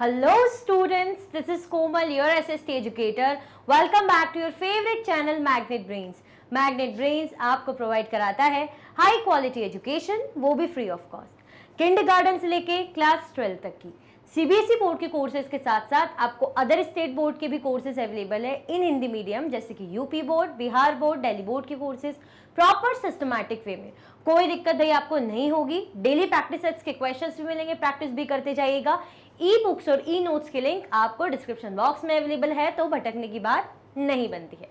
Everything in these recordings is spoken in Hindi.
Hello students, this is Komal, your SST educator. Welcome back to your favorite channel Magnet Brains. Magnet Brains आपको प्रोवाइड कराता है हाई क्वालिटी एजुकेशन, वो भी फ्री ऑफ कॉस्ट। किंडरगार्टन से लेके क्लास 12 तक की सीबीएसई बोर्ड के कोर्सेज के साथ साथ आपको अदर स्टेट बोर्ड के भी कोर्सेज अवेलेबल है इन हिंदी मीडियम, जैसे कि UP board, Bihar board, Delhi board के कोर्सेज प्रॉपर सिस्टमैटिक वे में। कोई दिक्कत भाई आपको नहीं होगी। डेली प्रैक्टिस सेट्स के क्वेश्चंस भी मिलेंगे, प्रैक्टिस भी करते जाइएगा। ई बुक्स और ई नोट्स के लिंक आपको डिस्क्रिप्शन बॉक्स में अवेलेबल है, तो भटकने की बात नहीं बनती है।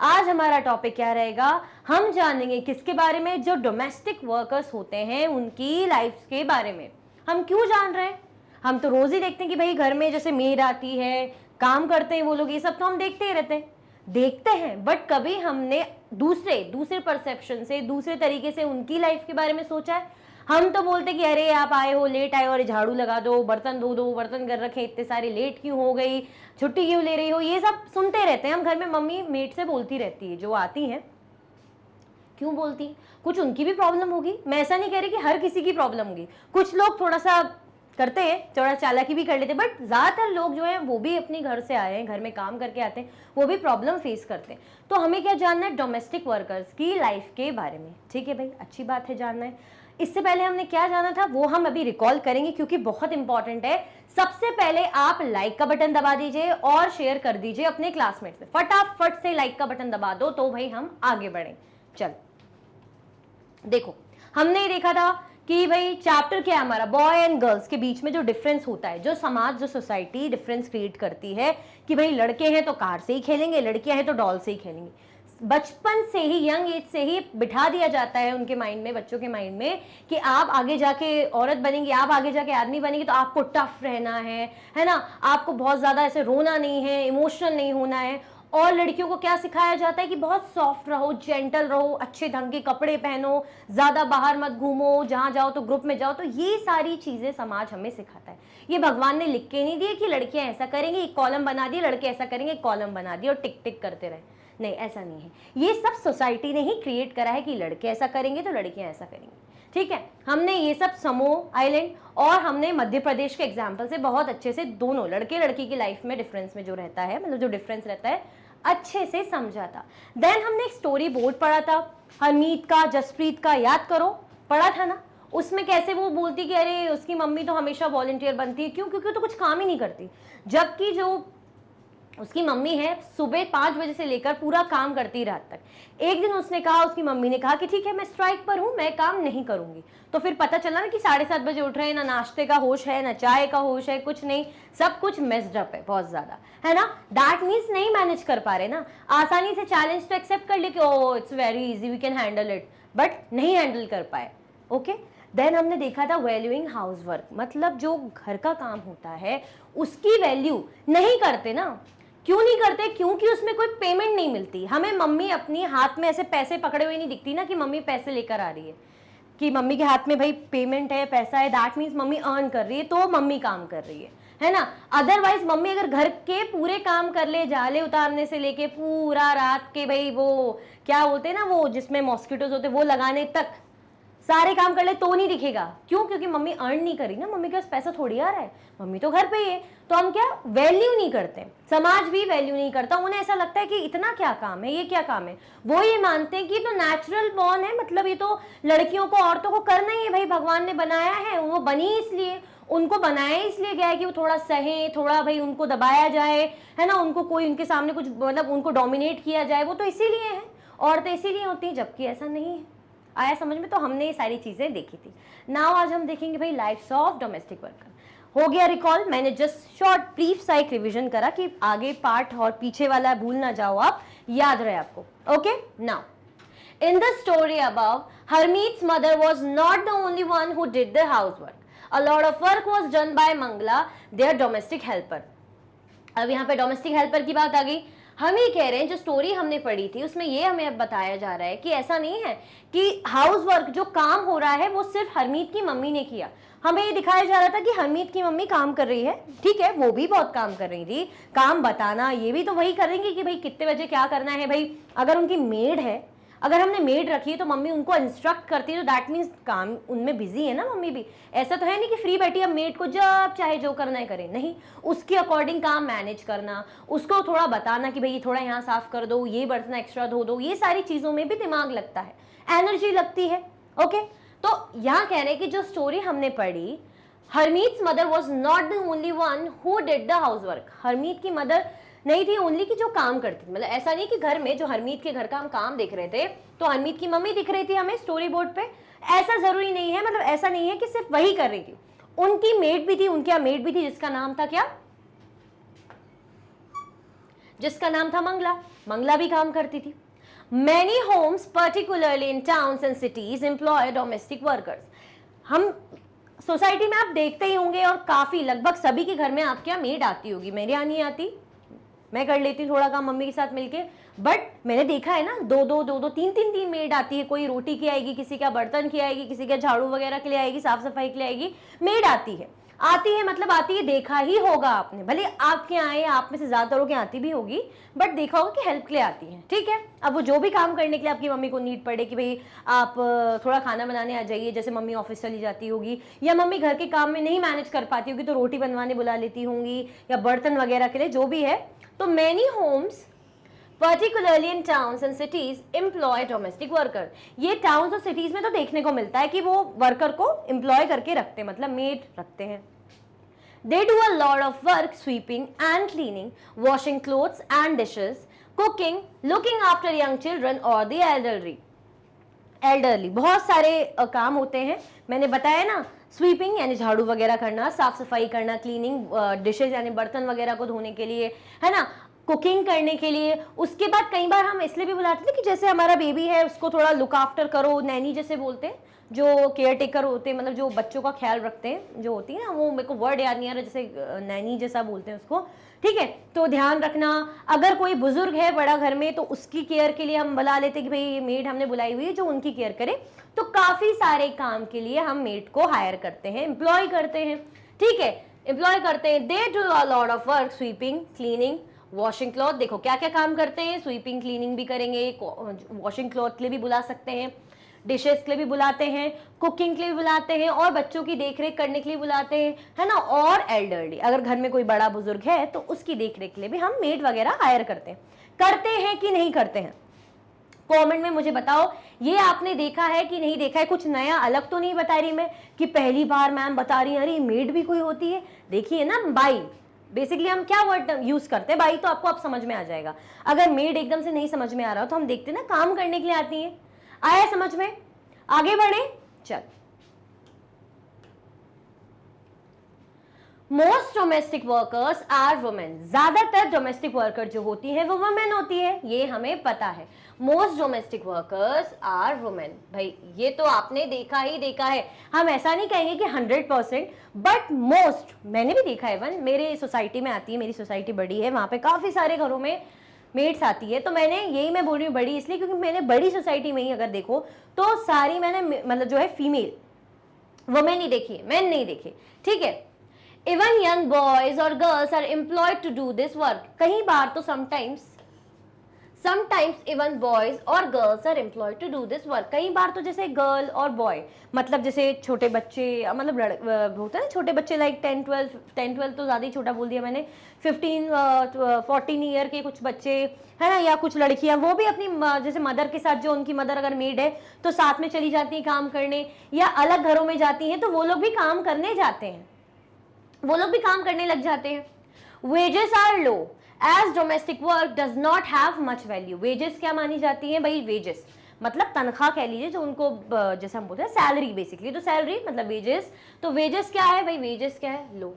आज हमारा टॉपिक क्या रहेगा, हम जानेंगे किसके बारे में, जो डोमेस्टिक वर्कर्स होते हैं उनकी लाइफ के बारे में। हम क्यों जान रहे हैं? हम तो रोज ही देखते हैं कि भाई घर में जैसे मेड आती है, काम करते हैं वो लोग, ये सब तो हम देखते ही रहते हैं, बट कभी हमने दूसरे परसेप्शन से, दूसरे तरीके से उनकी लाइफ के बारे में सोचा है? हम तो बोलते कि अरे आप आए हो, लेट आए हो, अरे झाड़ू लगा दो, बर्तन धो दो, बर्तन कर रखे, इतने सारे, लेट क्यों हो गई, छुट्टी क्यों ले रही हो, ये सब सुनते रहते हैं हम घर में। मम्मी मेड से बोलती रहती है, जो आती हैं। क्यों बोलती है? कुछ उनकी भी प्रॉब्लम होगी, मैं ऐसा नहीं कह रही कि हर किसी की प्रॉब्लम होगी। कुछ लोग थोड़ा सा करते हैं, थोड़ा चालाकी भी कर लेते हैं, बट ज्यादातर लोग जो हैं वो भी अपने घर से आए हैं, घर में काम करके आते हैं, वो भी प्रॉब्लम फेस करते हैं। तो हमें क्या जानना है? डोमेस्टिक वर्कर्स की लाइफ के बारे में। ठीक है भाई, अच्छी बात है जानना है। इससे पहले हमने क्या जाना था वो हम अभी रिकॉल करेंगे, क्योंकि बहुत इंपॉर्टेंट है। सबसे पहले आप लाइक का बटन दबा दीजिए और शेयर कर दीजिए अपने क्लासमेट से। फटाफट से लाइक का बटन दबा दो तो भाई हम आगे बढ़े। चल देखो, हमने देखा था कि भाई चैप्टर क्या है हमारा, बॉय एंड गर्ल्स के बीच में जो डिफरेंस होता है, जो समाज, जो सोसाइटी डिफरेंस क्रिएट करती है कि भाई लड़के हैं तो कार से ही खेलेंगे, लड़कियां हैं तो डॉल से ही खेलेंगे। बचपन से ही, यंग एज से ही बिठा दिया जाता है उनके माइंड में, बच्चों के माइंड में, कि आप आगे जाके औरत बनेंगी, आप आगे जाके आदमी बनेंगी तो आपको टफ रहना है ना, आपको बहुत ज्यादा ऐसे रोना नहीं है, इमोशनल नहीं होना है। और लड़कियों को क्या सिखाया जाता है कि बहुत सॉफ्ट रहो, जेंटल रहो, अच्छे ढंग के कपड़े पहनो, ज्यादा बाहर मत घूमो, जहां जाओ तो ग्रुप में जाओ। तो ये सारी चीजें समाज हमें सिखाता है। ये भगवान ने लिख के नहीं दिए कि लड़कियां ऐसा करेंगी, एक कॉलम बना दिए, लड़के ऐसा करेंगे, एक कॉलम बना दिए और टिक टिक करते रहे। नहीं, ऐसा नहीं है। ये सब सोसाइटी ने ही क्रिएट करा है कि लड़के ऐसा करेंगे तो लड़कियां ऐसा करेंगी। ठीक है, हमने ये सब समोह आइलैंड और हमने मध्य प्रदेश के एग्जाम्पल से बहुत अच्छे से दोनों लड़के लड़की की लाइफ में डिफरेंस में जो रहता है, मतलब जो डिफरेंस रहता है, अच्छे से समझा था। देन हमने एक स्टोरी बोर्ड पढ़ा था, हरमीत का, जसप्रीत का, याद करो, पढ़ा था ना। उसमें कैसे वो बोलती कि अरे उसकी मम्मी तो हमेशा वॉलंटियर बनती है, क्यों? क्योंकि वो तो कुछ काम ही नहीं करती। जबकि जो उसकी मम्मी है सुबह 5 बजे से लेकर पूरा काम करती रात तक। एक दिन उसने कहा, उसकी मम्मी ने कहा कि ठीक है मैं स्ट्राइक पर हूं, मैं काम नहीं करूंगी। तो फिर पता चला ना कि 7:30 बजे उठ रहे हैं, ना नाश्ते का होश है, ना चाय का होश है, कुछ नहीं, सब कुछ मेस्ड अप है बहुत ज्यादा, है ना। दैट मीन्स नहीं मैनेज कर पा रहे ना। आसानी से चैलेंज तो एक्सेप्ट कर ले कि oh it's very easy, we can handle it, but नहीं हैंडल कर पाए। ओके, देन हमने देखा था वैल्यूइंग हाउस वर्क, मतलब जो घर का काम होता है उसकी वैल्यू नहीं करते ना। क्यों नहीं करते? क्योंकि उसमें कोई पेमेंट नहीं मिलती। हमें मम्मी अपनी हाथ में ऐसे पैसे पकड़े हुए नहीं दिखती ना कि मम्मी पैसे लेकर आ रही है, कि मम्मी के हाथ में भाई पेमेंट है, पैसा है, दैट मीन्स मम्मी अर्न कर रही है, तो मम्मी काम कर रही है ना। अदरवाइज मम्मी अगर घर के पूरे काम कर ले, जाले उतारने से लेके पूरा रात के भाई वो क्या बोलते हैं ना, वो जिसमें मॉस्किटोज होते वो लगाने तक सारे काम कर ले तो नहीं दिखेगा। क्यों? क्योंकि मम्मी अर्न नहीं करी ना, मम्मी के पास पैसा थोड़ी आ रहा है, मम्मी तो घर पे ही है। तो हम क्या वैल्यू नहीं करते, समाज भी वैल्यू नहीं करता। उन्हें ऐसा लगता है कि इतना क्या काम है, ये क्या काम है। वो ये मानते हैं कि तो नेचुरल बॉर्न है, मतलब ये तो लड़कियों को, औरतों को करना ही है भाई, भगवान ने बनाया है, वो बनी इसलिए, उनको बनाया इसलिए गया है कि वो थोड़ा सहे, थोड़ा भाई उनको दबाया जाए, है ना, उनको कोई उनके सामने कुछ, मतलब उनको डोमिनेट किया जाए, वो तो इसीलिए है, औरतें इसीलिए होती हैं। जबकि ऐसा नहीं है। आया समझ में? तो हमने ये सारी चीजें देखी थी। नाउ आज हम देखेंगे भाई लाइफ्स ऑफ डोमेस्टिक वर्कर। हो गया रिकॉल? मैंने जस्ट शॉर्ट ब्रीफ सा एक रिवीजन करा कि आगे पार्ट और पीछे वाला भूल ना जाओ आप, याद रहे आपको। Okay, now in the story above, Harmeet's mother was not the only one who did the housework. A lot of work was done by Mangla, their domestic helper. अब यहाँ पे डोमेस्टिक हेल्पर की बात आ गई। हम ये कह रहे हैं, जो स्टोरी हमने पढ़ी थी उसमें ये हमें अब बताया जा रहा है कि ऐसा नहीं है कि हाउस वर्क जो काम हो रहा है वो सिर्फ हरमीत की मम्मी ने किया। हमें ये दिखाया जा रहा था कि हरमीत की मम्मी काम कर रही है, ठीक है, वो भी बहुत काम कर रही थी, काम बताना ये भी तो वही करेंगी कि भाई कितने बजे क्या करना है। भाई अगर उनकी मेड है, अगर हमने मेड रखी है तो मम्मी उनको इंस्ट्रक्ट करती है, तो दैट मीन्स काम उनमें बिजी है ना मम्मी भी। ऐसा तो है नहीं कि फ्री बैठी अब मेड को जब चाहे जो करना है करे, नहीं, उसके अकॉर्डिंग काम मैनेज करना, उसको थोड़ा बताना कि भाई थोड़ा यहाँ साफ कर दो, ये बर्तन एक्स्ट्रा धो दो, ये सारी चीजों में भी दिमाग लगता है, एनर्जी लगती है। ओके, तो यहाँ कह रहे हैं कि जो स्टोरी हमने पढ़ी, Harmeet's mother was not the only one who did the house work. Harmeet की मदर नहीं थी ओनली कि जो काम करती थी, मतलब ऐसा नहीं कि घर में जो हरमीत के घर का हम काम देख रहे थे तो हरमीत की मम्मी दिख रही थी हमें स्टोरी बोर्ड पे, ऐसा जरूरी नहीं है। मतलब ऐसा नहीं है कि सिर्फ वही कर रही थी, उनकी मेड भी थी, उनके यहाँ मेड भी थी जिसका नाम था क्या, जिसका नाम था मंगला। मंगला भी काम करती थी। Many homes, particularly in towns and cities, employ domestic workers. हम सोसाइटी में आप देखते ही होंगे और काफी लगभग सभी के घर में आपके यहाँ मेड आती होगी। मेरे यहाँ नहीं आती, मैं कर लेती हूँ थोड़ा काम मम्मी के साथ मिलके, बट मैंने देखा है ना दो तीन मेड आती है। कोई रोटी की आएगी, किसी का बर्तन की आएगी, किसी का झाड़ू वगैरह के लिए आएगी, साफ सफाई के लिए आएगी, मेड आती है। आती है मतलब आती है, देखा ही होगा आपने, भले आपके यहाँ आए, आप में से ज्यादातर लोग आती भी होगी, बट देखा होगा कि हेल्प के लिए आती है। ठीक है, अब वो जो भी काम करने के लिए आपकी मम्मी को नीड पड़े कि भाई आप थोड़ा खाना बनाने आ जाइए, जैसे मम्मी ऑफिस चली जाती होगी या मम्मी घर के काम में नहीं मैनेज कर पाती होगी तो रोटी बनवाने बुला लेती होंगी, या बर्तन वगैरह के लिए जो भी है। तो many homes particularly in towns and cities employ domestic worker. ये टाउन्स और सिटीज में तो देखने को मिलता है कि वो वर्कर को एम्प्लॉय करके रखते हैं, मतलब मेड रखते हैं। They do a lot of work, sweeping and cleaning, washing clothes and dishes, cooking, looking after young children or the elderly। बहुत सारे काम होते हैं, मैंने बताया ना, स्वीपिंग यानी झाड़ू वगैरह करना, साफ सफाई करना, क्लीनिंग डिशेज यानी बर्तन वगैरह को धोने के लिए, है ना, कुकिंग करने के लिए। उसके बाद कई बार हम इसलिए भी बुलाते थे कि जैसे हमारा बेबी है उसको थोड़ा लुक आफ्टर करो, नैनी जैसे बोलते हैं, जो केयर टेकर होते हैं, मतलब जो बच्चों का ख्याल रखते हैं, जो होती है ना, वो मेरे को वर्ड याद नहीं आ रहा, जैसे नैनी जैसा बोलते हैं उसको। ठीक है, तो ध्यान रखना, अगर कोई बुजुर्ग है बड़ा घर में तो उसकी केयर के लिए हम बुला लेते हैं कि भाई मेड हमने बुलाई हुई है जो उनकी केयर करे। तो काफी सारे काम के लिए हम मेड को हायर करते हैं, एम्प्लॉय करते हैं। ठीक है, एम्प्लॉय करते हैं। They do a lot of work, sweeping, cleaning, washing cloth. देखो क्या क्या काम करते हैं, स्वीपिंग क्लीनिंग भी करेंगे, वॉशिंग क्लॉथ के लिए भी बुला सकते हैं, डिशेस के लिए भी बुलाते हैं, कुकिंग के लिए भी बुलाते हैं, और बच्चों की देखरेख करने के लिए बुलाते हैं, है ना। और एल्डरली, अगर घर में कोई बड़ा बुजुर्ग है तो उसकी देखरेख के लिए भी हम मेड वगैरह हायर करते हैं कि नहीं करते हैं? कमेंट में मुझे बताओ, ये आपने देखा है कि नहीं देखा है? कुछ नया अलग तो नहीं बता रही मैं कि पहली बार मैम बता रही है अरे मेड भी कोई होती है। देखिए ना, बाई बेसिकली हम क्या वर्ड यूज करते हैं, बाई तो आपको अब समझ में आ जाएगा। अगर मेड एकदम से नहीं समझ में आ रहा हो तो हम देखते ना काम करने के लिए आती है। आया समझ में? आगे बढ़े, चल। Most domestic workers are women. ज्यादातर डोमेस्टिक वर्कर जो होती है वो वुमेन होती है, ये हमें पता है। Most domestic workers are women, भाई ये तो आपने देखा ही देखा है। हम ऐसा नहीं कहेंगे कि 100%, बट मोस्ट, मैंने भी देखा है। वन मेरे सोसाइटी में आती है, मेरी सोसाइटी बड़ी है, वहां पे काफी सारे घरों में मेड्स आती है। तो मैंने यही मैं बोल रही हूँ बड़ी इसलिए क्योंकि मैंने बड़ी सोसाइटी में ही अगर देखो तो सारी मैंने मतलब जो है फीमेल वुमेन ही देखी है, मैन नहीं देखे। ठीक है, इवन यंग बॉयज और girls are employed to do this work. कई बार तो समटाइम्स इवन बॉयज और girls are employed to do this work. कई बार तो जैसे गर्ल और बॉय, मतलब जैसे छोटे बच्चे, मतलब होता है ना छोटे बच्चे, लाइक 10-12 तो ज्यादा ही छोटा बोल दिया मैंने, 15-14 ईयर के कुछ बच्चे, है ना, या कुछ लड़कियां, वो भी अपनी जैसे मदर के साथ, जो उनकी मदर अगर मेड है तो साथ में चली जाती है काम करने, या अलग घरों में जाती हैं तो वो लोग भी काम करने जाते हैं, वो लोग भी काम करने लग जाते हैं। Wages are low as domestic work does not have much value. Wages क्या मानी जाती है भाई? वेजेस मतलब तनख्वाह कह लीजिए, जो उनको जैसे हम बोलते हैं सैलरी बेसिकली, तो सैलरी मतलब वेजेस। तो वेजेस क्या है भाई? वेजेस क्या है? लो।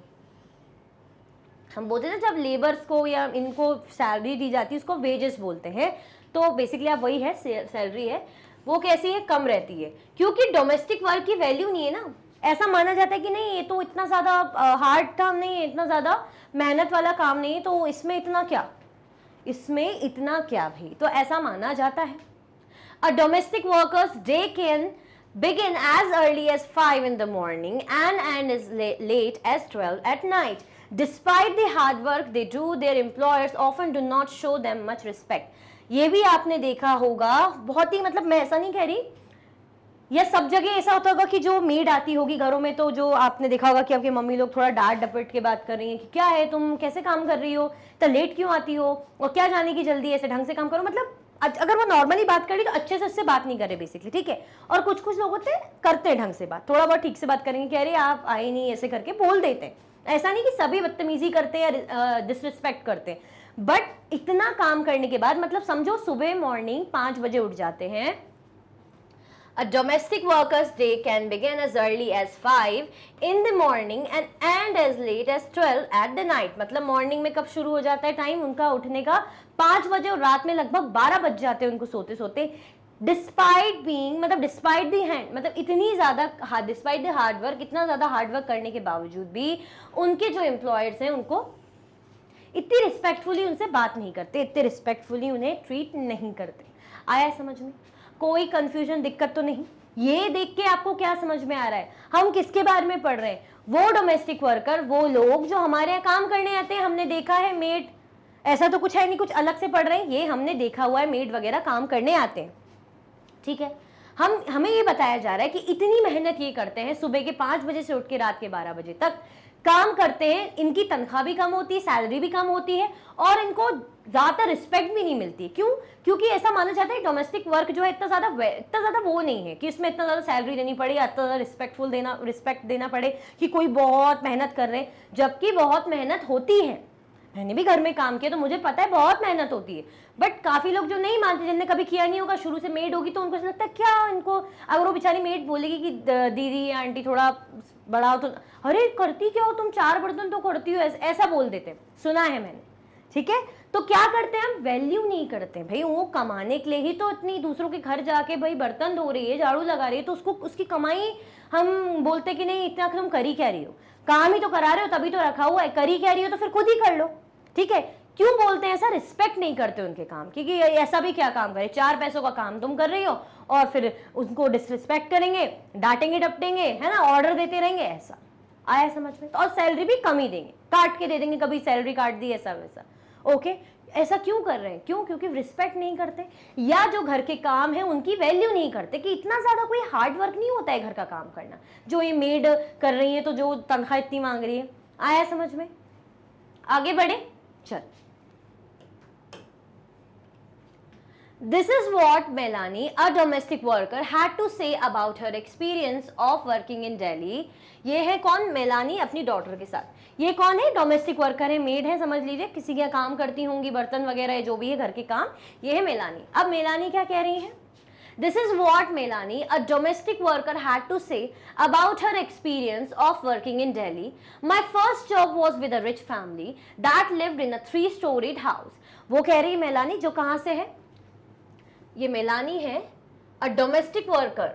हम बोलते हैं जब लेबर्स को या इनको सैलरी दी जाती है उसको वेजेस बोलते हैं। तो बेसिकली आप वही है, सैलरी है, वो कैसी है? कम रहती है, क्योंकि डोमेस्टिक वर्क की वैल्यू नहीं है ना। ऐसा माना जाता है कि नहीं ये तो इतना ज्यादा हार्ड काम नहीं है, इतना ज्यादा मेहनत वाला काम नहीं है, तो इसमें इतना क्या, इसमें इतना क्या भाई, तो ऐसा माना जाता है। A domestic workers day can begin as early as 5 in the morning and end as late as 12 at night. Despite the hard work they do, their employers often do not show them much respect. ये भी आपने देखा होगा बहुत ही, मतलब मैं ऐसा नहीं कह रही, या सब जगह ऐसा होता होगा कि जो मेड आती होगी घरों में, तो जो आपने देखा होगा कि आपकी मम्मी लोग थोड़ा डांट डपट के बात कर रही हैं कि क्या है तुम कैसे काम कर रही हो, तो लेट क्यों आती हो, और क्या जाने की जल्दी, ऐसे ढंग से काम करो। मतलब अगर वो नॉर्मली बात कर रही तो अच्छे से उससे बात नहीं करे बेसिकली, ठीक है। और कुछ कुछ लोग होते हैं करते हैं ढंग से बात, थोड़ा बहुत ठीक से बात करेंगे कि अरे आप आए नहीं, ऐसे करके बोल देते हैं। ऐसा नहीं कि सभी बदतमीजी करते हैं या डिसरिस्पेक्ट करते हैं, बट इतना काम करने के बाद, मतलब समझो सुबह मॉर्निंग 5 बजे उठ जाते हैं। A domestic worker's day can begin as early as 5 in the morning and end as late as 12 at the night। मतलब मॉर्निंग में कब शुरू हो जाता है टाइम उनका उठने का, 5 बजे, और रात में लगभग 12 बज जाते हैं उनको सोते सोते। डिस्पाइट बीइंग, मतलब डिस्पाइट दी हैंड, मतलब इतनी ज्यादा डिस्पाइट द हार्ड वर्क, इतना ज्यादा हार्ड वर्क करने के बावजूद भी उनके जो एम्प्लॉयर्स हैं उनको इतनी रिस्पेक्टफुली उनसे बात नहीं करते, इतने रिस्पेक्टफुली उन्हें ट्रीट नहीं करते। आया समझ में? कोई कंफ्यूजन, दिक्कत तो नहीं? ये देख के आपको क्या समझ में आ रहा है हम किसके बारे में पढ़ रहे हैं? वो डोमेस्टिक वर्कर, वो लोग जो हमारे यहाँ काम करने आते हैं। हमने देखा है मेड, ऐसा तो कुछ है नहीं कुछ अलग से पढ़ रहे हैं, ये हमने देखा हुआ है मेड वगैरह काम करने आते हैं, ठीक है। हमें ये बताया जा रहा है कि इतनी मेहनत ये करते हैं, सुबह के 5 बजे से उठ के रात के 12 बजे तक काम करते हैं, इनकी तनख्वाह भी कम होती है, सैलरी भी कम होती है, और इनको ज्यादा रिस्पेक्ट भी नहीं मिलती। क्यों? क्योंकि ऐसा माना जाता है डोमेस्टिक वर्क जो है इतना ज्यादा वो नहीं है कि इसमें इतना ज्यादा सैलरी देनी पड़े या इतना ज्यादा रिस्पेक्ट देना पड़े कि कोई बहुत मेहनत कर रहे हैं, जबकि बहुत मेहनत होती है। मैंने भी घर में काम किया तो मुझे पता है बहुत मेहनत होती है, बट काफी लोग जो नहीं मानते, जिनने कभी किया नहीं होगा, शुरू से मेड होगी, तो उनको ऐसा लगता है क्या इनको, अगर वो बेचारी मेड बोलेगी कि दीदी आंटी थोड़ा बढ़ाओ, तो अरे करती क्या हो तुम, 4 बर्तन तो करती हो, ऐसा बोल देते, सुना है मैंने, ठीक है। तो क्या करते हैं हम, वैल्यू नहीं करते भाई, वो कमाने के लिए ही तो इतनी दूसरों के घर जाके भाई बर्तन धो रही है, झाड़ू लगा रही है, तो उसको उसकी कमाई हम बोलते कि नहीं इतना तुम करी क्या रही हो, काम ही तो करा रहे हो तभी तो रखा हुआ है, करी क्या रही हो तो फिर खुद ही कर लो, ठीक है। क्यों बोलते हैं ऐसा? रिस्पेक्ट नहीं करते उनके काम की, कि ऐसा भी क्या काम करे, 4 पैसों का काम तुम कर रही हो और फिर उनको डिसरिस्पेक्ट करेंगे, डांटेंगे डपटेंगे, है ना, ऑर्डर देते रहेंगे। ऐसा आया समझ में? तो और सैलरी भी कम ही देंगे, काट के दे देंगे, कभी सैलरी काट दी, ऐसा वैसा, ओके। ऐसा क्यों कर रहे हैं? क्यों? क्योंकि रिस्पेक्ट नहीं करते, या जो घर के काम है उनकी वैल्यू नहीं करते, कि इतना ज्यादा कोई हार्ड वर्क नहीं होता है घर का काम करना, जो ये मेड कर रही है तो जो तनख्वाह इतनी मांग रही है। आया समझ में? आगे बढ़े, चल। This is what Melanie, a domestic worker, had to say about her experience of working in Delhi। ये है कौन? मेलानी अपनी डॉटर के साथ। ये कौन है? डोमेस्टिक वर्कर है, मेड है, समझ लीजिए, किसी का काम करती होंगी, बर्तन वगैरह जो भी है घर के काम, ये है मेलानी। अब मेलानी क्या कह रही है? This is what Melanie, a domestic worker, had to say about her experience of working in Delhi. My first job was with a rich family that lived in a 3-storied house। वो कह रही मेलानी, जो कहाँ से है? ये मेलानी है, a domestic worker,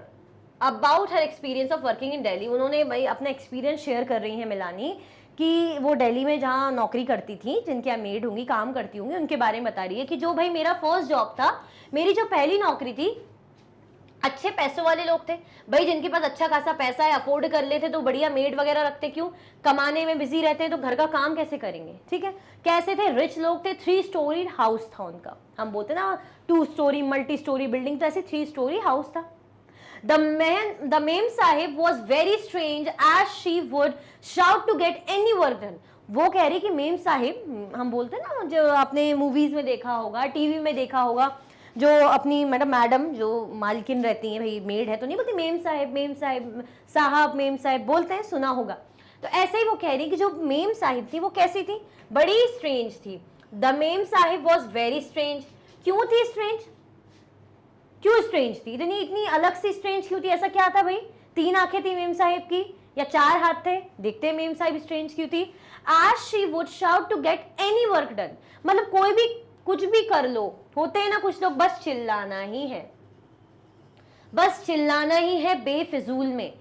about her experience of working in Delhi. उन्होंने भाई अपना एक्सपीरियंस शेयर कर रही हैं मेलानी, कि वो दिल्ली में जहाँ नौकरी करती थी, जिनके यहाँ मेड होंगी, काम करती होंगी, उनके बारे में बता रही है कि जो भाई मेरा फर्स्ट जॉब था, मेरी जो पहली नौकरी थी, अच्छे पैसों वाले लोग थे भाई, जिनके पास अच्छा खासा पैसा है, अफोर्ड कर लेते तो बढ़िया मेड वगैरह रखते। क्यों? कमाने में बिजी रहते हैं तो घर का काम कैसे करेंगे, ठीक है। कैसे थे? रिच लोग थे, 3-स्टोरी हाउस था उनका। हम बोलते ना 2 स्टोरी मल्टी स्टोरी बिल्डिंग, तो ऐसे 3 स्टोरी हाउस था। The ma'am Sahib was very strange as she would shout to get any work done। वो कह रही कि मेम साहिब, हम बोलते ना, जो आपने मूवीज में देखा होगा, टीवी में देखा होगा, जो अपनी मैडम जो मालकिन रहती हैं, भाई मेड है तो नहीं बोलती मेम साहिब साहब, मेम साहिब बोलते हैं, सुना होगा। तो ऐसे ही वो कह रही कि जो मेम साहिब थी वो कैसी थी? बड़ी स्ट्रेंज थी। The ma'am Sahib was very strange. क्यों थी स्ट्रेंज? क्यों स्ट्रेंज थी? इतनी अलग सी स्ट्रेंज क्यों थी? ऐसा क्या था भाई? 3 आंखें थी मेम साहिब की या 4 हाथ थे? देखते मेम साहिब स्ट्रेंज क्यों थी? As she would shout to get any work done। मतलब कोई भी कुछ भी कर लो, होते हैं ना कुछ लोग, बस चिल्लाना ही है, बस चिल्लाना ही है बेफिजूल में,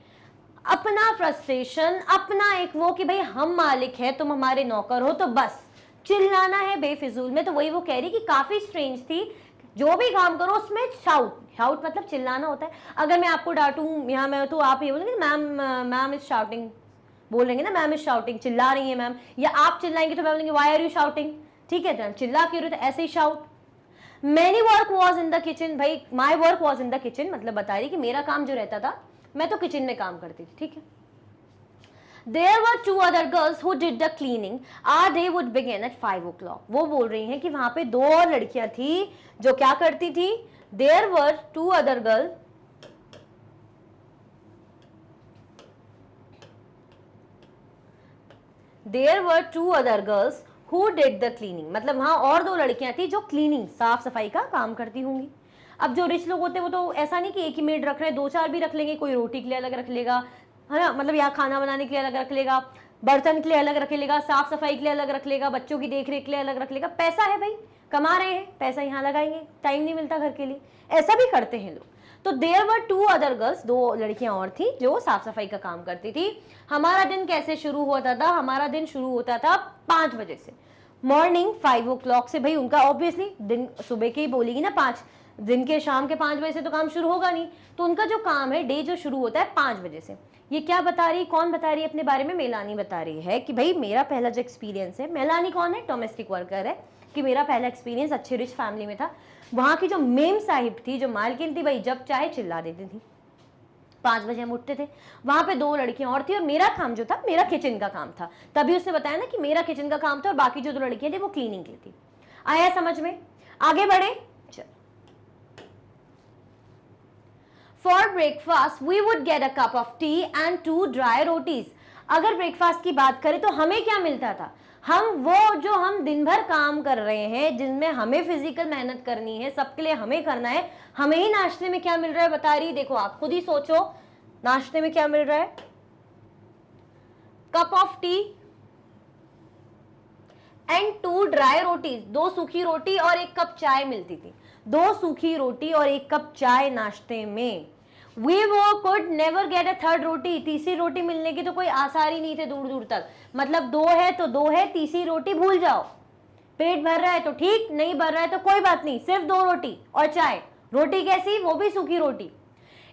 अपना फ्रस्ट्रेशन, अपना एक वो कि भाई हम मालिक है, तुम हमारे नौकर हो, तो बस चिल्लाना है बेफिजूल में। तो वही वो कह रही कि काफी स्ट्रेंज थी, जो भी काम करो उसमें शाउट मतलब चिल्लाना होता है। अगर मैं आपको डांटूं यहाँ मैं, तो आप ये बोलेंगे मैम इज शाउटिंग, बोलेंगे ना मैम इज शाउटिंग, चिल्ला रही है मैम, या आप चिल्लाएंगे तो मैं बोलेंगे व्हाई आर यू शाउटिंग, ठीक है, चिल्ला क्यों रहे? तो ऐसे ही shout. Many work was in the kitchen, भाई my work was in the kitchen मतलब बता रही कि मेरा काम जो रहता था मैं तो किचन में काम करती थी, ठीक है। There were 2 other girls who did the cleaning. Our day would begin at 5 o'clock. वो बोल रही हैं कि वहां पे 2 और लड़कियां थी जो क्या करती थी। There were 2 other girls There were 2 other girls who did the cleaning. मतलब वहां और 2 लड़कियां थी जो क्लीनिंग साफ सफाई का काम करती होंगी। अब जो रिच लोग होते हैं वो तो ऐसा नहीं कि एक ही मेड रख रहे हैं, 2-4 भी रख लेंगे, कोई रोटी के लिए अलग रख लेगा, है ना, मतलब यहाँ खाना बनाने के लिए अलग रख लेगा, बर्तन के लिए अलग रख लेगा, साफ सफाई के लिए अलग रख लेगा, बच्चों की देख रेख के लिए अलग रख लेगा। पैसा है भाई, कमा रहे हैं, पैसा यहाँ लगाएंगे, टाइम नहीं मिलता घर के लिए, ऐसा भी करते हैं लोग। तो देयर वर 2 अदर गर्ल्स, 2 लड़कियां और थी जो साफ सफाई का काम करती थी। हमारा दिन कैसे शुरू होता था, हमारा दिन शुरू होता था 5 बजे से, मॉर्निंग 5 o'clock से। भाई उनका ऑब्वियसली दिन सुबह के ही बोलेगी ना 5, दिन के शाम के 5 बजे से तो काम शुरू होगा नहीं, तो उनका जो काम है डे जो शुरू होता है 5 बजे से। ये क्या बता रही, कौन बता रही है अपने बारे में, मेलानी बता रही है कि भाई मेरा पहला जो एक्सपीरियंस है, मेलानी कौन है, डोमेस्टिक वर्कर है, कि मेरा पहला एक्सपीरियंस अच्छे रिच फैमिली में था। वहां की जो मेम साहिब थी, जो मालकिन थी, भाई जब चाहे चिल्ला देती थी। 5 बजे हम उठते थे, वहां पे 2 लड़कियां और थी और मेरा काम जो था मेरा किचन का काम था। तभी उसने बताया ना कि मेरा किचन का काम था और बाकी जो 2 लड़कियां थी वो क्लीनिंग की थी। आया समझ में, आगे बढ़े। For breakfast, we would get a cup of tea and 2 dry rotis. अगर ब्रेकफास्ट की बात करें तो हमें क्या मिलता था, हम वो जो हम दिन भर काम कर रहे हैं, जिनमें हमें फिजिकल मेहनत करनी है, सबके लिए हमें करना है, हमें ही नाश्ते में क्या मिल रहा है बता रही। देखो आप खुद ही सोचो, नाश्ते में क्या मिल रहा है, cup of T and 2 dry rotis, 2 सूखी रोटी और 1 कप चाय मिलती थी। 2 सूखी रोटी और 1 कप चाय नाश्ते में। We could never get a third रोटी, तीसरी रोटी मिलने की तो कोई आसार ही नहीं थे दूर दूर तक। मतलब 2 है तो 2 है, तीसरी रोटी भूल जाओ। पेट भर रहा है तो ठीक, नहीं भर रहा है तो कोई बात नहीं, सिर्फ 2 रोटी और चाय। रोटी कैसी, वो भी सूखी रोटी।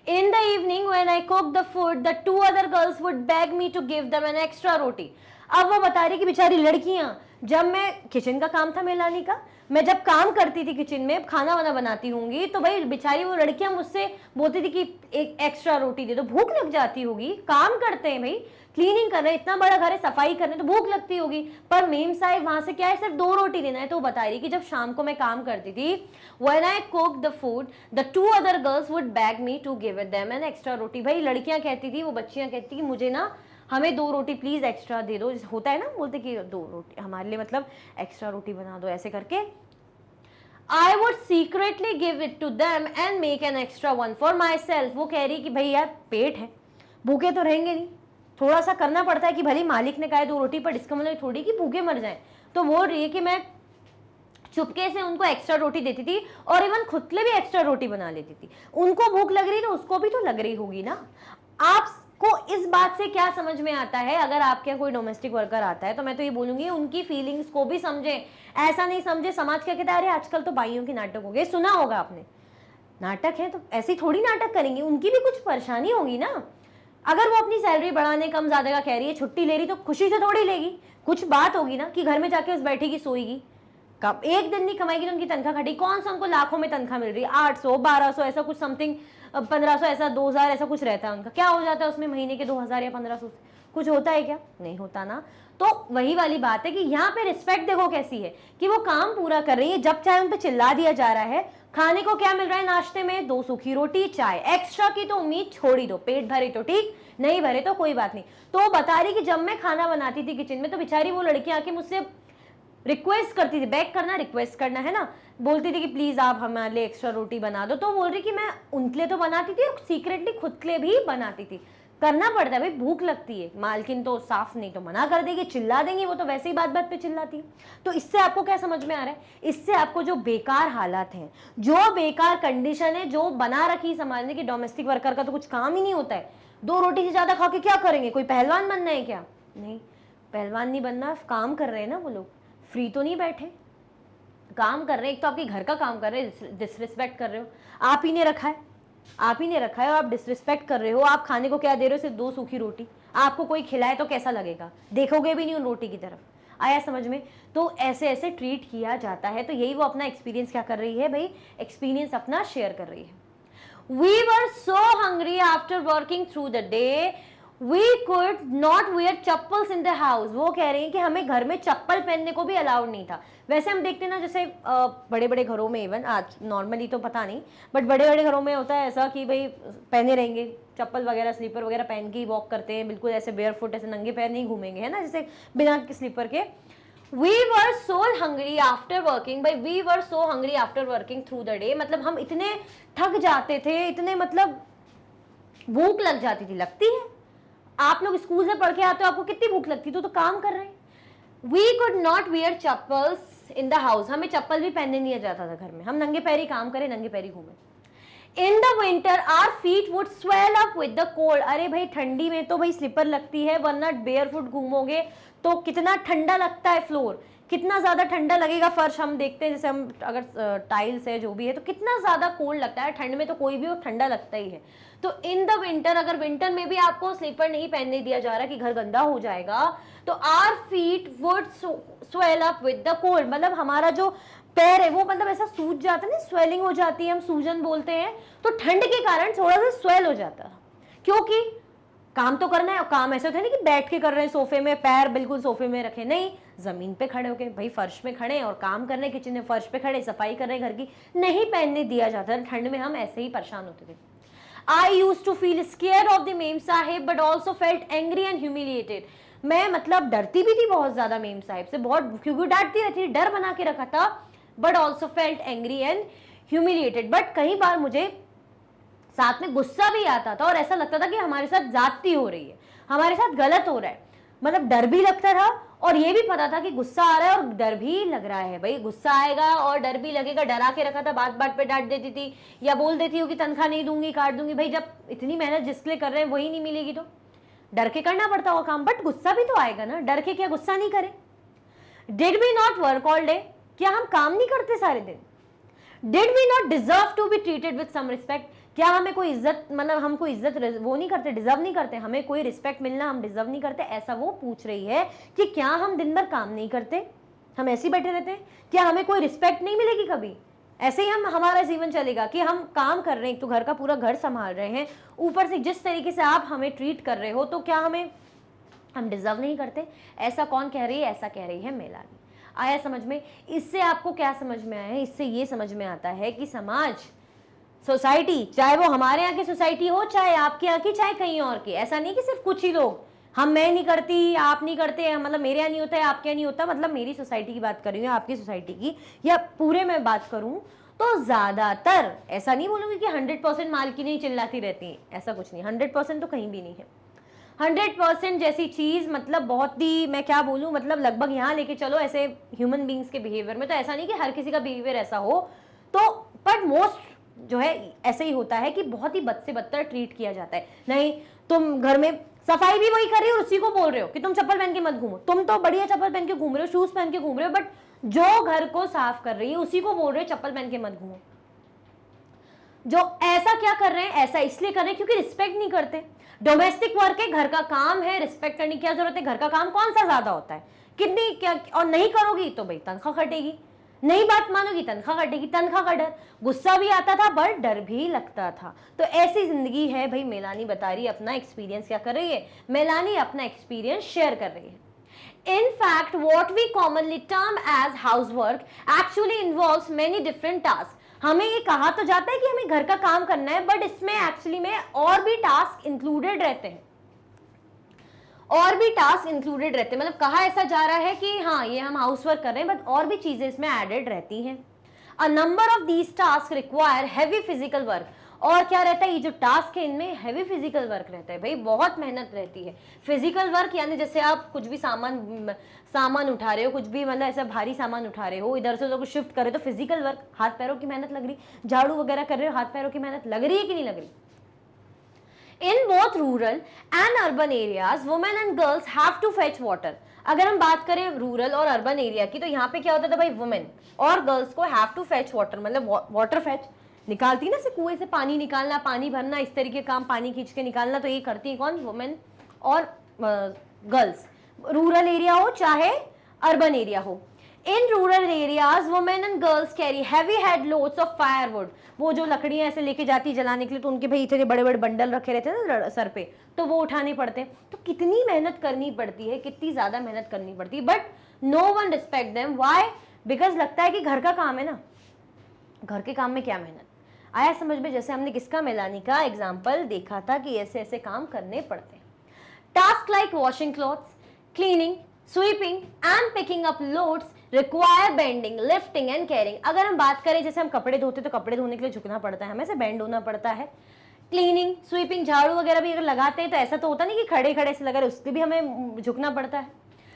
In the evening when I cooked the food, the 2 other girls would beg me to give them an extra रोटी। अब वो बता रही कि बेचारी लड़कियां, जब मैं किचन का काम था मेलानी का, मैं जब काम करती थी किचन में, खाना वाना बनाती होंगी, तो भाई बेचारी वो लड़कियां मुझसे बोलती थी कि एक एक्स्ट्रा रोटी दे दो। भूख लग जाती होगी, काम करते हैं भाई, क्लीनिंग कर रहे हैं, इतना बड़ा घर है, सफाई कर रहे हैं, तो भूख लगती होगी। पर मेम साहिब वहां से क्या है, सिर्फ 2 रोटी देना है। तो वो बता रही कि जब शाम को मैं काम करती थी, when I cooked the food, the 2 other girls would beg me to give them an extra रोटी। भाई लड़कियां कहती थी, वो बच्चियां कहती थी कि मुझे ना, हमें 2 रोटी प्लीज एक्स्ट्रा दे दो। होता है ना, बोलते कि 2 रोटी हमारे लिए, मतलब एक्स्ट्रा रोटी बना दो, ऐसे करके। I would secretly give it to them and make an extra one for myself। वो कह रही कि भाई यार पेट है, भूखे तो रहेंगे नहीं, थोड़ा सा करना पड़ता है कि भले मालिक ने कहा 2 रोटी, पर इसका मतलब थोड़ी कि भूखे मर जाएं। तो बोल रही है कि मैं चुपके से उनको एक्स्ट्रा रोटी देती थी और इवन खुद के लिए भी एक्स्ट्रा रोटी बना लेती थी। उनको भूख लग रही तो उसको भी तो लग रही होगी ना। आपको इस बात से क्या समझ में आता है, अगर आपके यहाँ कोई डोमेस्टिक वर्कर आता है तो मैं तो ये बोलूंगी उनकी फीलिंग्स को भी समझे। ऐसा नहीं समझे समाज क्या कहता है, अरे आजकल तो बाइयों के नाटक हो गए, सुना होगा आपने, नाटक है तो ऐसे ही थोड़ी नाटक करेंगे, उनकी भी कुछ परेशानी होगी ना। अगर वो अपनी सैलरी बढ़ाने कम ज्यादा का कह रही है, छुट्टी ले रही, तो खुशी से थोड़ी लेगी, कुछ बात होगी ना कि घर में जाके उस बैठेगी सोएगी। कब एक दिन नहीं कमाएगी तो उनकी तनख्वाह घटी, कौन सा उनको लाखों में तनख्वाह मिल रही है, 800 1200 ऐसा कुछ समथिंग, 1500 ऐसा 2000 ऐसा कुछ रहता है उनका। क्या हो जाता है उसमें महीने के 2000 या 1500, कुछ होता है क्या, नहीं होता ना। तो वही वाली बात है कि यहाँ पे रिस्पेक्ट देखो कैसी है कि वो काम पूरा कर रही है, जब चाहे उन पे चिल्ला दिया जा रहा है। खाने को क्या मिल रहा है नाश्ते में, 2 सूखी रोटी चाय, एक्स्ट्रा की तो उम्मीद छोड़ ही दो, पेट भरे तो ठीक, नहीं भरे तो कोई बात नहीं। तो वो बता रही कि जब मैं खाना बनाती थी किचन में तो बेचारी वो लड़की आके मुझसे रिक्वेस्ट करती थी, बैक करना रिक्वेस्ट करना है ना, बोलती थी कि प्लीज आप हमारे लिए एक्स्ट्रा रोटी बना दो। तो बोल रही कि मैं उनके लिए तो बनाती थी और सीक्रेटली खुद के लिए भी बनाती थी। करना पड़ता है भाई, भूख लगती है, मालकिन तो साफ नहीं तो मना कर देगी, चिल्ला देंगी, वो तो वैसे ही बात बात पे चिल्लाती है। तो इससे आपको क्या समझ में आ रहा है, इससे आपको जो बेकार हालात हैं, जो बेकार कंडीशन है, जो बना रखी समाज ने कि डोमेस्टिक वर्कर का तो कुछ काम ही नहीं होता है, 2 रोटी से ज्यादा खा के क्या करेंगे, कोई पहलवान बनना है क्या, नहीं पहलवान नहीं बनना, काम कर रहे हैं ना वो लोग, फ्री तो नहीं बैठे, काम कर रहे हैं। एक तो आपके घर का काम कर रहे हैं, डिसरिस्पेक्ट कर रहे हो, आप ही ने रखा है, आप ही ने रखा है और आप डिसरिस्पेक्ट कर रहे हो। आप खाने को क्या दे रहे हो, सिर्फ 2 सूखी रोटी, आपको कोई खिलाए तो कैसा लगेगा, देखोगे भी नहीं उन रोटी की तरफ, आया समझ में? तो ऐसे ऐसे ट्रीट किया जाता है। तो यही वो अपना एक्सपीरियंस क्या कर रही है भाई, एक्सपीरियंस अपना शेयर कर रही है। We were so hungry after working through the day, we could not wear chappals in the house। वो कह रही हैं कि हमें घर में चप्पल पहनने को भी अलाउड नहीं था। वैसे हम देखते हैं ना, जैसे बड़े बड़े घरों में, इवन आज नॉर्मली तो पता नहीं, बट बड़े बड़े घरों में होता है ऐसा कि भाई पहने रहेंगे चप्पल वगैरह, स्लीपर वगैरह पहन के ही वॉक करते हैं, बिल्कुल ऐसे बेयर फुट, ऐसे नंगे पैर नहीं घूमेंगे, है ना, जैसे बिना स्लीपर के। We were so hungry after working, भाई we were so hungry after working through the day, मतलब हम इतने थक जाते थे, इतने मतलब भूख लग जाती थी। लगती है, आप लोग स्कूल से पढ़ के आते हो, आपको कितनी भूख लगती है, तो काम कर रहे हैं। We could not wear chappals in the house, हमें चप्पल भी पहनने नहीं जाता था घर में, हम नंगे पैरी काम करें, नंगे पैरी घूमें। In the winter our feet would swell up with the cold, अरे भाई ठंडी में तो भाई स्लीपर लगती है, वरना barefoot घूमोगे तो कितना ठंडा लगता है फ्लोर, कितना ज्यादा ठंडा लगेगा फर्श। हम देखते हैं जैसे हम अगर टाइल्स है जो भी है तो कितना ज्यादा कोल्ड लगता है, ठंड में तो कोई भी हो ठंडा लगता ही है। तो इन द विंटर, अगर विंटर में भी आपको स्लीपर नहीं पहनने दिया जा रहा कि घर गंदा हो जाएगा, तो our feet would swell up with the cold, मतलब हमारा जो पैर है वो मतलब ऐसा सूज जाता है ना, स्वेलिंग हो जाती है, हम सूजन बोलते हैं। तो ठंड के कारण थोड़ा सा स्वेल हो जाता है, क्योंकि काम तो करना है। और काम ऐसे होता है नहीं कि बैठ के कर रहे हैं सोफे में, पैर बिल्कुल सोफे में रखे, नहीं, जमीन पे खड़े होके भाई फर्श में खड़े और काम कर रहे हैं, किचन में फर्श पे खड़े सफाई कर रहे हैं घर की, नहीं पहनने दिया जाता। ठंड में हम ऐसे ही परेशान होते थे। I used to feel scared of the ma'am Sahib but also felt angry and humiliated। मैं मतलब डरती भी थी बहुत ज्यादा मेम साहिब से, बहुत, क्योंकि डांटती रहती थी, डर बना के रखा था। but also felt angry and humiliated, but कई बार मुझे साथ में गुस्सा भी आता था और ऐसा लगता था कि हमारे साथ ज्यादती हो रही है, हमारे साथ गलत हो रहा है। मतलब डर भी लगता था और ये भी पता था कि गुस्सा आ रहा है और डर भी लग रहा है। भाई गुस्सा आएगा और डर भी लगेगा, डरा के रखा था, बात बात पे डांट देती थी या बोल देती हूँ कि तनख्वाह नहीं दूंगी, काट दूंगी। भाई जब इतनी मेहनत जिसके लिए कर रहे हैं वही नहीं मिलेगी तो डर के करना पड़ता होगा काम, बट गुस्सा भी तो आएगा ना, डर के क्या गुस्सा नहीं करे। Did we not work all day, क्या हम काम नहीं करते सारे दिन। Did we not deserve to be treated with some respect, क्या हमें कोई इज्जत, मतलब हम कोई इज्जत वो नहीं करते, डिजर्व नहीं करते, हमें कोई रिस्पेक्ट मिलना हम डिजर्व नहीं करते। ऐसा वो पूछ रही है कि क्या हम दिन भर काम नहीं करते, हम ऐसे ही बैठे रहते हैं, क्या हमें कोई रिस्पेक्ट नहीं मिलेगी कभी। ऐसे ही हमारा जीवन चलेगा कि हम काम कर रहे हैं, तो घर का पूरा घर संभाल रहे हैं, ऊपर से जिस तरीके से आप हमें ट्रीट कर रहे हो, तो क्या हम डिजर्व नहीं करते। ऐसा कौन कह रही है, ऐसा कह रही है मेलानी। आया समझ में? इससे आपको क्या समझ में आया है? इससे ये समझ में आता है कि समाज, सोसाइटी, चाहे वो हमारे यहाँ की सोसाइटी हो, चाहे आपके यहाँ की, चाहे कहीं और की, ऐसा नहीं कि सिर्फ कुछ ही लोग, मैं नहीं करती, आप नहीं करते, मतलब मेरे यहाँ नहीं होता है, आपके यहाँ नहीं होता, मतलब मेरी सोसाइटी की बात कर रही हूँ, आपकी सोसाइटी की, या पूरे में बात करूँ तो ज्यादातर, ऐसा नहीं बोलूंगी कि 100% मालकिन ही चिल्लाती रहती, ऐसा कुछ नहीं, 100% तो कहीं भी नहीं है। 100% जैसी चीज मतलब बहुत ही, मैं क्या बोलूं, मतलब लगभग यहाँ लेके चलो ऐसे ह्यूमन बींग्स के बिहेवियर में, तो ऐसा नहीं कि हर किसी का बिहेवियर ऐसा हो, तो पर मोस्ट जो है ऐसे ही होता है कि बहुत ही बद से बदतर ट्रीट किया जाता है। नहीं, तुम घर में सफाई भी वही कर रही हो, उसी को बोल रहे हो कि तुम चप्पल पहन के मत घूमो, तुम तो बढ़िया चप्पल पहन के घूम रहे हो, शूज पहन के घूम रहे हो, बट जो घर को साफ कर रही है उसी को बोल रहे हो चप्पल पहन के मत घूमो। जो ऐसा क्या कर रहे हैं, ऐसा इसलिए कर रहे हैं क्योंकि रिस्पेक्ट नहीं करते। डोमेस्टिक वर्क है, घर का काम है, रिस्पेक्ट करने की क्या जरूरत है। घर का काम कौन सा ज्यादा होता है, कितनी क्या, और नहीं करोगी तो भाई तनख्वाह कटेगी, नहीं बात मानोगी तनख्वाह कटेगी, तनख्वाह का डर, गुस्सा भी आता था बट डर भी लगता था। तो ऐसी जिंदगी है भाई। मेलानी बता रही है अपना एक्सपीरियंस, क्या कर रही है मेलानी, अपना एक्सपीरियंस शेयर कर रही है। In fact, what we commonly term as housework actually involves many different tasks। हमें ये कहा तो जाता है कि हमें घर का काम करना है, बट इसमें एक्चुअली में और भी टास्क इंक्लूडेड रहते हैं, और भी टास्क इंक्लूडेड रहते हैं। मतलब कहा ऐसा जा रहा है कि हाँ ये हम हाउस वर्क कर रहे हैं, बट और भी चीजें इसमें एडेड रहती हैं। A number of these task require heavy physical work. और क्या रहता है, ये जो टास्क है इनमें हैवी फिजिकल वर्क रहता है भाई, बहुत मेहनत रहती है। फिजिकल वर्क यानी जैसे आप कुछ भी सामान उठा रहे हो, कुछ भी मतलब ऐसा भारी सामान उठा रहे हो, इधर से उधर को शिफ्ट कर रहे हो, तो फिजिकल वर्क, हाथ पैरों की मेहनत लग रही, झाड़ू वगैरह कर रहे हो, हाथ पैरों की मेहनत लग रही है कि नहीं लग रही। In both rural and urban areas, women and girls have to fetch water। अगर हम बात करें रूरल और अर्बन एरिया की, तो यहाँ पे क्या होता था भाई, वुमेन और गर्ल्स को हैव टू फैच वाटर, मतलब वाटर फैच निकालती ना, से कुएं से पानी निकालना, पानी भरना, इस तरीके काम, पानी खींच के निकालना, तो ये करती है कौन, वुमेन और गर्ल्स। रूरल एरिया हो चाहे अर्बन एरिया हो। In rural areas women and girls carry heavy head loads of firewood, वो जो लकड़ियां ऐसे लेके जाती जलाने के लिए, तो उनके भाई इतने बड़े बड़े बंडल रखे रहते हैं ना सर पे, तो वो उठाने पड़ते हैं। तो कितनी मेहनत करनी पड़ती है, कितनी ज्यादा मेहनत करनी पड़ती है, but no one respect them. Why? Because लगता है कि घर का काम है ना, घर के काम में क्या मेहनत। आया समझ में? जैसे हमने किसका, मेलानी का एग्जाम्पल देखा था कि ऐसे ऐसे काम करने पड़ते हैं। Task like washing clothes, cleaning, sweeping and picking up loads require bending, lifting and carrying. अगर हम बात करें जैसे हम कपड़े धोते तो कपड़े धोने के लिए झुकना पड़ता है, हमें से बेंड होना पड़ता है। क्लीनिंग, स्वीपिंग, झाड़ू वगैरह भी अगर लगाते हैं तो ऐसा तो होता नहीं कि खड़े खड़े से लगा रहे, उसके भी हमें झुकना पड़ता है।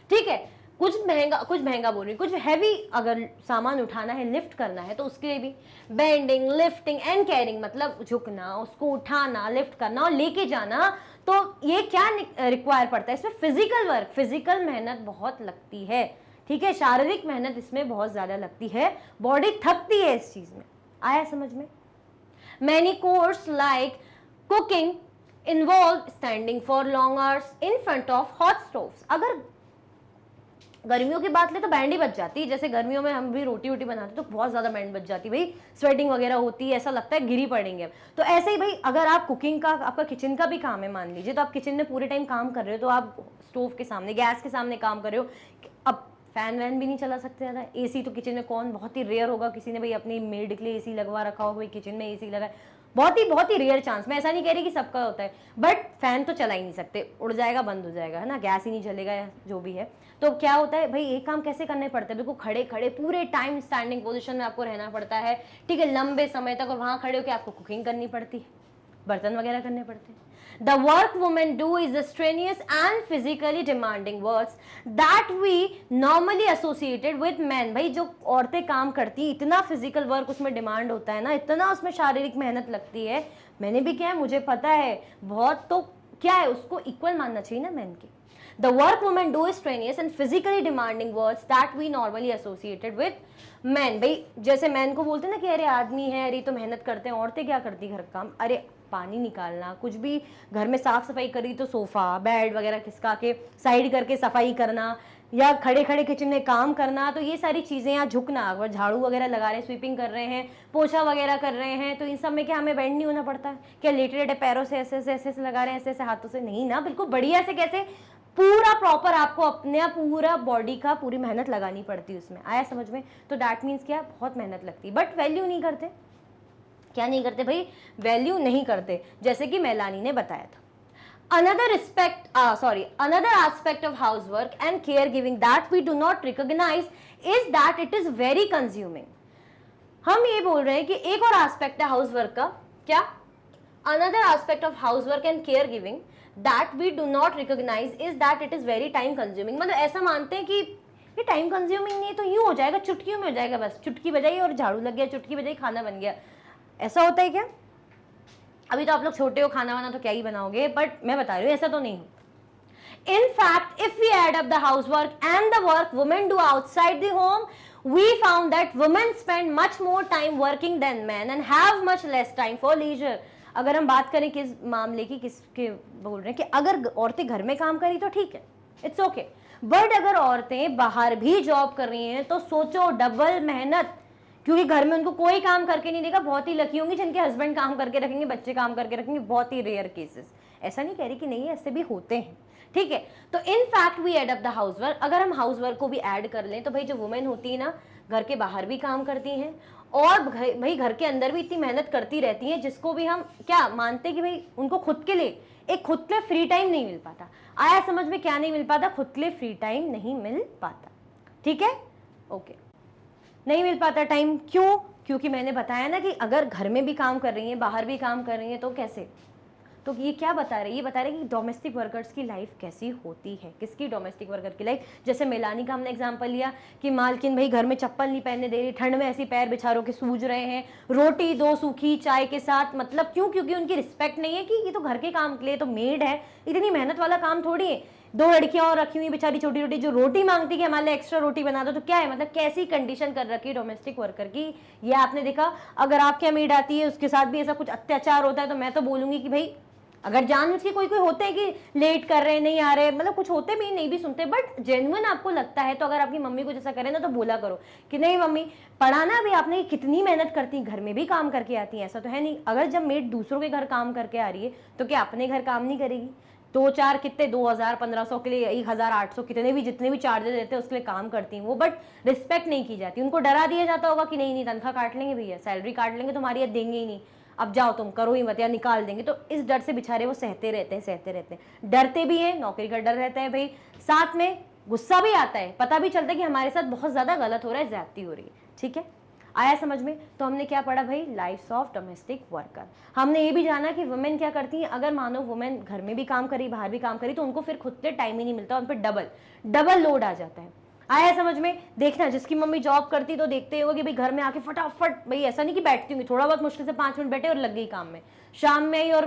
ठीक है, कुछ महंगा बोल रही, कुछ हैवी अगर सामान उठाना है, लिफ्ट करना है, तो उसके लिए भी बेंडिंग, लिफ्टिंग एंड कैरिंग, मतलब झुकना, उसको उठाना, लिफ्ट करना और लेके जाना। तो ये क्या रिक्वायर पड़ता है, इसमें फिजिकल वर्क, फिजिकल मेहनत बहुत लगती है। ठीक है, शारीरिक मेहनत इसमें बहुत ज्यादा लगती है, बॉडी थकती है इस चीज में। आया समझ में? Many course like cooking involve standing for long hours in front of hot stoves. अगर गर्मियों की बात ले तो बैंड ही बच जाती है, जैसे गर्मियों में हम भी रोटी वोटी बनाते तो बहुत ज्यादा बैंड बच जाती है भाई, स्वेटिंग वगैरह होती है, ऐसा लगता है गिरी पड़ेंगे। तो ऐसे ही भाई अगर आप कुकिंग का, आपका किचन का भी काम है मान लीजिए, तो आप किचन में पूरे टाइम काम कर रहे हो, तो आप स्टोव के सामने, गैस के सामने काम कर रहे हो। अब फैन वैन भी नहीं चला सकते ज़्यादा, एसी तो किचन में कौन, बहुत ही रेयर होगा किसी ने भाई अपनी मेड के लिए एसी लगवा रखा होगा, भाई किचन में एसी लगा है, बहुत ही रेयर चांस। मैं ऐसा नहीं कह रही कि सबका होता है, बट फैन तो चला ही नहीं सकते, उड़ जाएगा, बंद हो जाएगा, है ना, गैस ही नहीं चलेगा या जो भी है। तो क्या होता है भाई, एक काम कैसे करने पड़ते हैं, बिल्कुल खड़े खड़े पूरे टाइम स्टैंडिंग पोजीशन में आपको रहना पड़ता है। ठीक है, लंबे समय तक, और वहां खड़े होकर आपको कुकिंग करनी पड़ती है, बर्तन वगैरह करने पड़ते हैं। The work women do is the strenuous and physically demanding works that we normally associated with men। भाई जो औरतें काम करती हैं, इतना फिजिकल वर्क उसमें डिमांड होता है ना, इतना उसमें शारीरिक मेहनत लगती है। मैंने भी किया है, मुझे पता है बहुत। तो क्या है, उसको इक्वल मानना चाहिए ना मैन के। The work women do is strenuous and physically demanding works that we normally associated with men। भाई जैसे मैन को बोलते हैं ना कि अरे आदमी है, अरे तो मेहनत करते हैं। औरतें क्या करती घर का काम, अरे पानी निकालना, कुछ भी घर में साफ सफाई करी तो सोफा बेड वगैरह खिसका के साइड करके सफाई करना, या खड़े खड़े किचन में काम करना, तो ये सारी चीजें, या झुकना, अगर झाड़ू वगैरह लगा रहे हैं, स्वीपिंग कर रहे हैं, पोछा वगैरह कर रहे हैं, तो इन सब में क्या हमें बेंड नहीं होना पड़ता है क्या? लेटे लेटे पैरों से ऐसे ऐसे लगा रहे हैं, ऐसे ऐसे हाथों से नहीं ना, बिल्कुल बढ़िया से, कैसे पूरा प्रॉपर आपको अपने पूरा बॉडी का पूरी मेहनत लगानी पड़ती है उसमें। आया समझ में? तो दैट मीन्स क्या, बहुत मेहनत लगती है, बट वैल्यू नहीं करते। क्या नहीं करते भाई? वैल्यू नहीं करते, जैसे कि मेलानी ने बताया था। Another aspect of housework and caregiving that we do not recognize is that it is very consuming। हम ये बोल रहे हैं कि एक और एस्पेक्ट है हाउसवर्क का, क्या? Another aspect of housework and caregiving that we do not recognize is that it is very time consuming। मतलब ऐसा मानते हैं कि ये टाइम कंज्यूमिंग नहीं, तो यूं हो जाएगा, चुटकियों में हो जाएगा, बस चुटकी बजाई और झाड़ू लग गया, चुटकी बजाई खाना बन गया। ऐसा होता है क्या? अभी तो आप लोग छोटे हो, खाना वाना तो क्या ही बनाओगे, बट मैं बता रही हूँ ऐसा तो नहीं होता। In fact, if we add up the housework and the work women do outside the home, we found that women spend much more time working than men and have much less time for leisure। अगर हम बात करें किस मामले की, किसके बोल रहे हैं कि अगर औरतें घर में काम करी तो ठीक है, इट्स ओके, बट अगर औरतें बाहर भी जॉब कर रही हैं तो सोचो डबल मेहनत, क्योंकि घर में उनको कोई काम करके नहीं देगा। बहुत ही लकी होंगी जिनके हस्बैंड काम करके रखेंगे, बच्चे काम करके रखेंगे, बहुत ही रेयर केसेस। ऐसा नहीं कह रही कि नहीं है, ऐसे भी होते हैं। ठीक है, तो in fact we add up the housework. अगर हम हाउसवर्क को भी ऐड कर लें तो भाई जो वुमेन होती है ना, घर के बाहर भी काम करती हैं और भाई घर के अंदर भी इतनी मेहनत करती रहती हैं, जिसको भी हम क्या मानते हैं कि भाई उनको खुद के लिए फ्री टाइम नहीं मिल पाता। आया समझ में? क्या नहीं मिल पाता? खुद के लिए फ्री टाइम नहीं मिल पाता। ठीक है, ओके, नहीं मिल पाता टाइम। क्यों? क्योंकि मैंने बताया ना कि अगर घर में भी काम कर रही हैं, बाहर भी काम कर रही हैं, तो कैसे? तो ये क्या बता रहे हैं? ये बता रहे हैं कि डोमेस्टिक वर्कर्स की लाइफ कैसी होती है। किसकी? डोमेस्टिक वर्कर की लाइफ। जैसे मेलानी का हमने एग्जांपल लिया कि मालकिन भाई घर में चप्पल नहीं पहनने दे रही, ठंड में ऐसी पैर बिछारों के सूज रहे हैं, रोटी दो सूखी चाय के साथ। मतलब क्यों? क्योंकि उनकी रिस्पेक्ट नहीं है कि ये तो घर के काम के लिए, तो मेड है, इतनी मेहनत वाला काम थोड़ी है। दो लड़कियां और रखी हुई बेचारी छोटी छोटी, जो रोटी मांगती कि हमारे लिए एक्स्ट्रा रोटी बना दो। तो क्या है, मतलब कैसी कंडीशन कर रखी है डोमेस्टिक वर्कर की, ये आपने देखा। अगर आपके यहाँ मेड आती है, उसके साथ भी ऐसा कुछ अत्याचार होता है, तो मैं तो बोलूंगी कि भाई अगर जानबूझ के कोई कोई होते हैं कि लेट कर रहे हैं, नहीं आ रहे, मतलब कुछ होते भी नहीं भी सुनते, बट जेन्युइन आपको लगता है तो अगर आपकी मम्मी को जैसा करे ना तो बोला करो कि नहीं मम्मी, पढ़ाना भी आपने, कितनी मेहनत करती हैं, घर में भी काम करके आती हैं, ऐसा तो है नहीं। अगर जब मेड दूसरों के घर काम करके आ रही है तो क्या अपने घर काम नहीं करेगी? 2-4 कितने 2000 1500 के लिए 1800 कितने भी जितने भी चार्जेस देते हैं उसके लिए काम करती हैं वो, बट रिस्पेक्ट नहीं की जाती। उनको डरा दिया जाता होगा कि नहीं नहीं तनख्वाह काट लेंगे भैया, सैलरी काट लेंगे, तुम्हारी ये देंगे ही नहीं, अब जाओ तुम करो ही मत या निकाल देंगे। तो इस डर से बेचारे वो सहते रहते हैं, डरते भी हैं, नौकरी का डर रहता है भाई, साथ में गुस्सा भी आता है, पता भी चलता है कि हमारे साथ बहुत ज्यादा गलत हो रहा है, ज्यादती हो रही है। ठीक है, आया समझ में? तो हमने क्या पढ़ा भाई, लाइफ्स ऑफ डोमेस्टिक वर्कर। हमने ये भी जाना कि वुमेन क्या करती हैं, अगर मानो वुमेन घर में भी काम करी बाहर भी काम करी तो उनको फिर खुद से टाइम ही नहीं मिलता, उन पर डबल लोड आ जाता है। आया समझ में? देखना जिसकी मम्मी जॉब करती तो देखते हो कि भाई घर में आके फटाफट, भाई ऐसा नहीं कि बैठती होंगी, थोड़ा बहुत मुश्किल से 5 मिनट बैठे और लग गई काम में, शाम में ही, और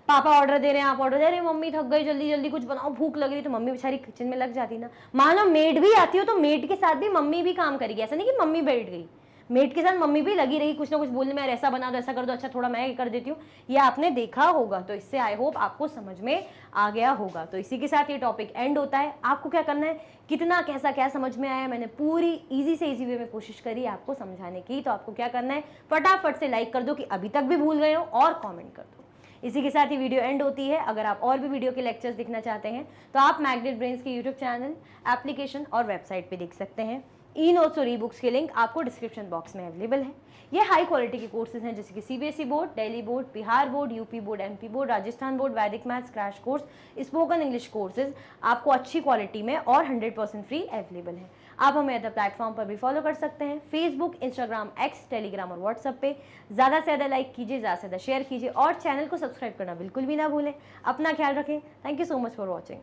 पापा ऑर्डर दे रहे हैं, आप ऑर्डर दे रहे हैं, मम्मी थक गई, जल्दी जल्दी कुछ बनाओ, भूख लग रही, तो मम्मी बेचारी किचन में लग जाती ना। मानो मेड भी आती हो तो मेड के साथ भी मम्मी भी काम करेगी, ऐसा नहीं कि मम्मी बैठ गई, मेड के साथ मम्मी भी लगी रही कुछ ना कुछ बोलने में, ऐसा बना दो, ऐसा कर दो, अच्छा थोड़ा मैं कर देती हूँ, ये आपने देखा होगा। तो इससे आई होप आपको समझ में आ गया होगा। तो इसी के साथ ये टॉपिक एंड होता है। आपको क्या करना है, कितना कैसा क्या समझ में आया, मैंने पूरी इजी से इजी वे में कोशिश करी आपको समझाने की। तो आपको क्या करना है, फटाफट से लाइक कर दो कि अभी तक भी भूल गए हो, और कॉमेंट कर दो। इसी के साथ ही वीडियो एंड होती है। अगर आप और भी वीडियो के लेक्चर्स देखना चाहते हैं तो आप मैग्नेट ब्रेन्स के यूट्यूब चैनल, एप्लीकेशन और वेबसाइट पे देख सकते हैं। ई नोट्स और ई बुक्स के लिंक आपको डिस्क्रिप्शन बॉक्स में अवेलेबल है। ये हाई क्वालिटी के कोर्सेज हैं जैसे कि CBSE board, Delhi board, Bihar board, UP board, MP board, Rajasthan board, वैदिक maths crash course, spoken English courses आपको अच्छी क्वालिटी में और 100% फ्री अवेलेबल है। आप हमें अदर प्लेटफॉर्म पर भी फॉलो कर सकते हैं, फेसबुक, इंस्टाग्राम, एक्स, टेलीग्राम और व्हाट्सएप पे। ज़्यादा से ज़्यादा लाइक कीजिए, ज़्यादा से ज़्यादा शेयर कीजिए और चैनल को सब्सक्राइब करना बिल्कुल भी ना भूलें। अपना ख्याल रखें। Thank you so much for watching.